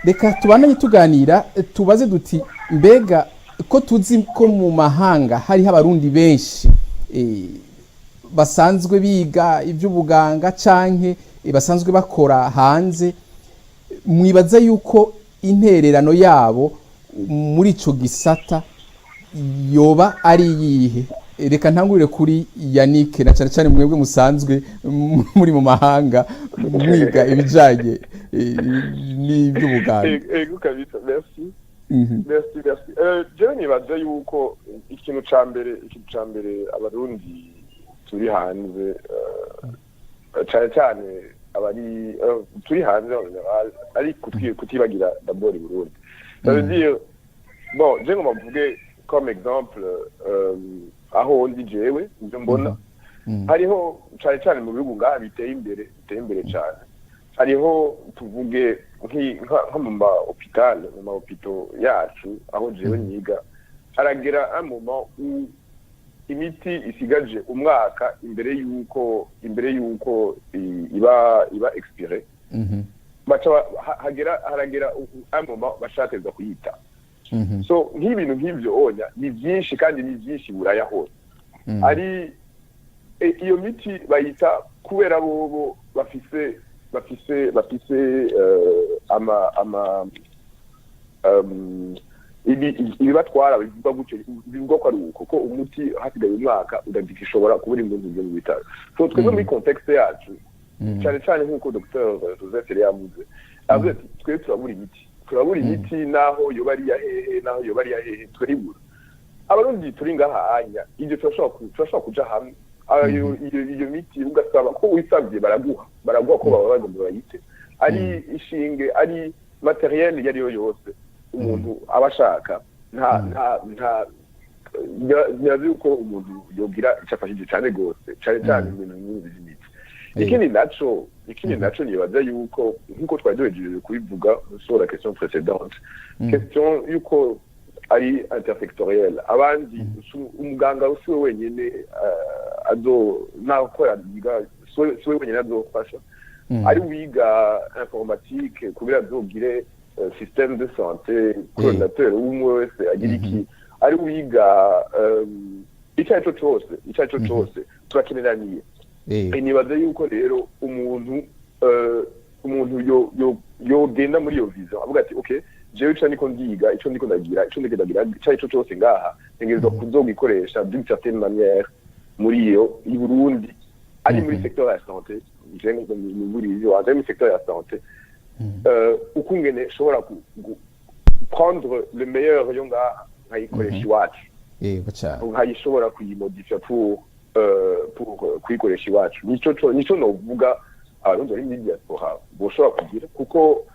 reka tubananye tuganira tubaze duti mbega ko tuzi ko mu mahanga hariho abarundi benshi basanzwe biga iby'ubuganga canke basanzwe bakora hanze, mwibaza yuko intererano yabo muri ico gisata yoba ari yihe? Reka ntangurire kuri Yannick na cyane cyane mwebwe musanzwe muri mu mahanga mwiga ibijanye n'iby'ubuganga. Ego kabisa, merci. Merci. Je nibaza yuko ikintu ca mbere abarundi turi hanze cyane abari turi hanze ari kutibagira d'abord Burundi. Ça veut dire bon, je ngomba mvuge comme exemple aho ndi jewe ibyo mbona hariho cyane mu bihugu ngaha biteye imbere cyane, hariho tuvuge nko mu ma hôpital yacu aho jewe niga, haragera un moment où imiti isigaje umwaka imbere yuko iba expire, haragera un moment bashateza kuyita. So nk'ibintu nk'ibyo onya ni byinshi kandi ni byinshi buraya hose. Ari iyo miti bayita kubera bobo bafise ibi batwara bivuga gutyo, bivuga ko ari uko ko umuti hasigaye umwaka udagishobora kubura impunzi byo mu bitaro. So twebwe muri context yacu cyane nk'uko Dr. Joseph yamuze avuze ati twe turabura imiti naho yoba ari yahehe turibura. Abarundi turi ngaha anya ibyo turashobora kuja hamwe iyo miti ugasaba ko wisabye baraguha ko baba bagomba bayite, ari ishinge ari materiel yari yose umuntu abashaka nta nyazi uko umuntu yogira icafashije cyane gose cyane ibintu by'imiti. Ikindi naco nibaza yuko nkuko twari duhejeje kubivuga sur la question précédente, question yuko ari intersectoriel, abandi umuganga usiwe wenyene nakora biga siwe wenyene azofasha, ari wiga informatique kubera azogire système de santé coordinateur umwe wese agira iki, ari wiga icyo cyose turakeneraniye. Nibaza yuko rero umuntu yogenda muri iyo vision avuga ati okay, jewe ico niko ndiga, ico ndiko ndagira ico cyose ngaha ntegerezwa kuzogikoresha d'une certaine manière muri iyo i Burundi, ari muri secteur ya santé, muri secteur ya santé ukungene shobora prendre le meilleur yo ngaha nkayikoresha iwacu, nkayishobora kuyimodifia pour kuyikoresha iwacu. Nico novuga abarundi bari muri diaspora boshobora kugira kuko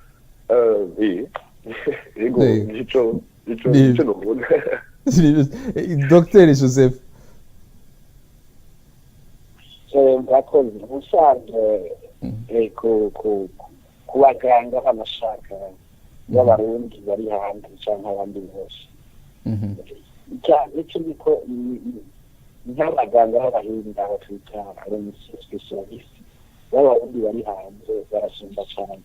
ego nico novuga. Dr. Joseph murakoze. Ubusanzwe ku baganga b'amashaka y'abarundi bari hanze cyangwa abandi bose, icyo niko nk'abaganga b'abahinga abo twita abanyespecialiste b'abarundi bari hanze barasumba cyane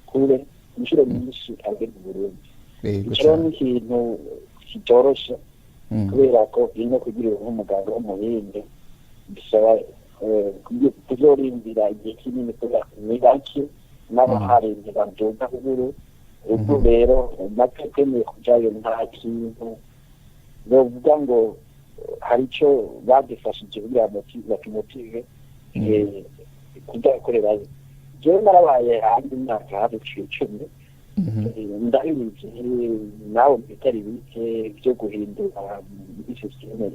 kure inshuro nyinshi abari mu Burundi. Icyo ni ikintu kitoroshe kubera ko ino kugira nk'umuganga w'umuhinde bisaba kuzorindira igihe kinini kubera imibaki n'abaharenze baduga uburu. Ubwo rero natwe twemeye kujayo nta kintu bavuga ngo hari icyo badufashije kugira ngo bakimutive kudakorerayo. Jewe narabaye hanze imyaka hafi 10 ndabizi nawe bitari bike byo guhindura muri systeme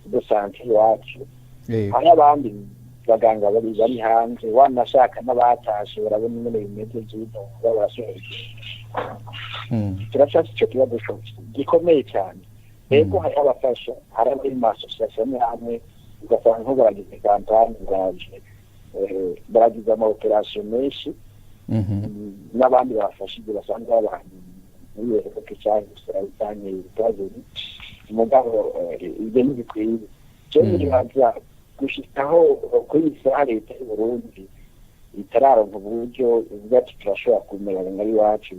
de santé iwacu. Hari abandi baganga bari hanze wanashaka n'abatashe barabona ingene bimeze by'ino babashoje. Turashaka icyo kibazo gikomeye cyane. Ego hari abafasha, hari abari mu association hamwe ugasanga nko baragize campagne baragize ama operation menshi n'abandi bafashije basanzwe abantu muri Europe cyane cyane Italy. Umugabo ibyo ntibikwiye cyo nibaza gushikaho kuri isaha leta y'u Burundi itararonka uburyo bwati turashobora kumera ngari wacu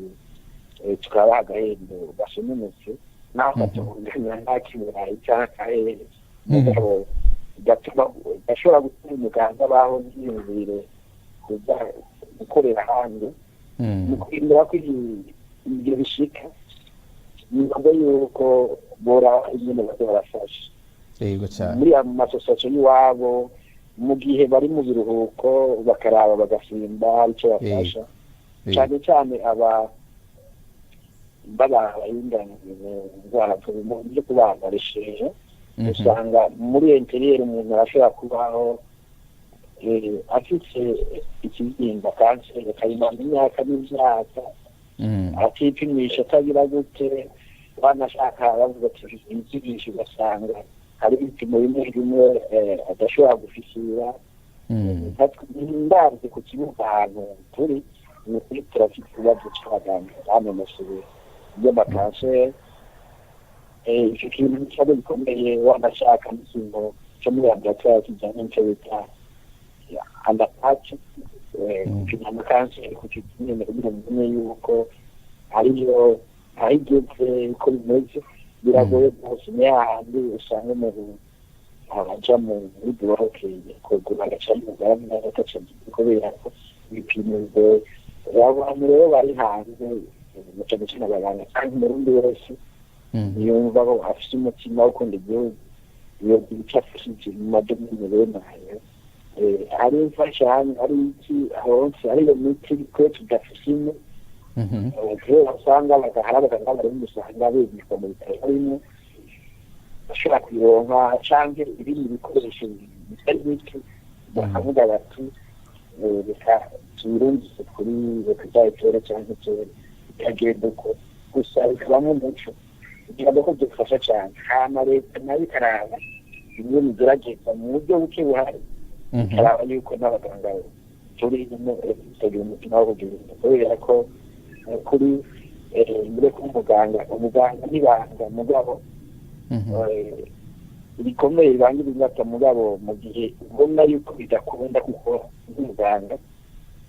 tukabaha agahembo gashiminutse naho katunganya nta kiburayi cyangwa akarere mugabo gatuma gashobora gutuma umuganga baho n'iyumvire kuza gukorera hanze mu kwindura ko ibyo bishika ni ngombwa yuko bora nyine bazo barafasha yego cyane muri amasosiyasiyo y'iwabo mu gihe bari mu biruhuko bakaraba bagasimba icyo bafasha cyane cyane babahinganira indwara mu byo kubaharisheje usanga muri interieur umuntu arashobora kubaho afite ikibyimba kanseri akayimara imyaka n'imyaka atipimisha atagira gute banashaka bavuga ati ikibyimba ugasanga hari ibipimo bimwe bimwe adashobora gufishira ndazi ku kibuga ahantu turi ni kuri turafite ikibazo cy'abaganga banonosoye by'amakanseri icyo kintu cyaba gikomeye wanashaka n'ikintu cyo muri laboratoire kijyanye n'icyo bita andapati gupima amakanseri ku kinyine kugira ngo umenye yuko ariyo ahigeze uko bimeze biragoye rwose niyo handi usanga umuntu aja muri buroke kugura agaca y'umugaramu n'agaca kubera ko ibipimo abantu rero bari hanze cyane cyane abaganga kandi umurundi wese yumva ko afite umutima wo gukunda igihugu iyo gice afite mu madomini bene ayo hari imfashanyo hari iki hose hari iyo miti twe tudafite rero usanga hari abaganga bari usanga bigishwa mu bitaro harimo bashobora kuyironka cyangwa ibindi bikoresho bitari bike bakavuga bati reka tuyirungise kuri reka byayitera cyangwa itera ikagenda uko gusa bikabamo umuco kugira ngo dufasha cyane hama leta nayo ikaraba bimwe bigerageza mu buryo buke buhari ikaraba yuko n'abaganga turi tugira umutima wo kugira kubera ko kuri muri umuganga n'ibanga mugabo bikomeye bibangira imyaka mugabo mu gihe ubona yuko bidakunda gukora nk'umuganga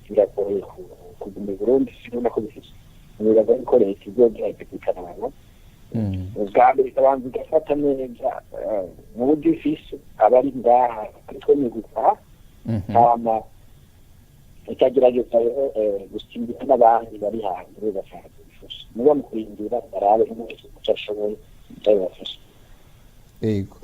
biragoye kuguma i Burundi sinubona ko bifite biragoye ko leta izogerageza ikaraba ubwa mbere ikabanza igafata neza mu buryo ifise abari ngaha ariko ni gutaha hama ikagerageza gusimbika n'abandi bari hanze bashaka kubifasha niba mu kurindira barabe nk'uko ashoboye bafasha yego